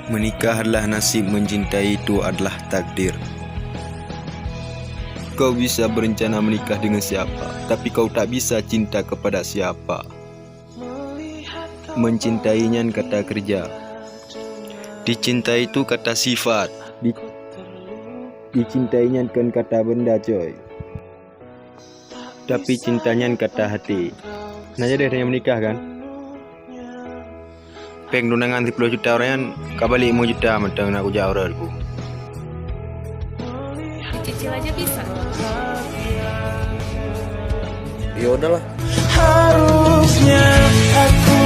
Menikah adalah nasib, mencintai itu adalah takdir. Kau bisa berencana menikah dengan siapa, tapi kau tak bisa cinta kepada siapa. Mencintainya kata kerja, dicintai itu kata sifat, dicintainya kan kata benda coy. Tapi cintanya kata hati. Nanya deh yang menikah kan? Peng tunangan 10 juta orang kabalik 5 juta mentang nak ujar orang aku. Dicicil aja bisa. Ya udahlah. Harusnya aku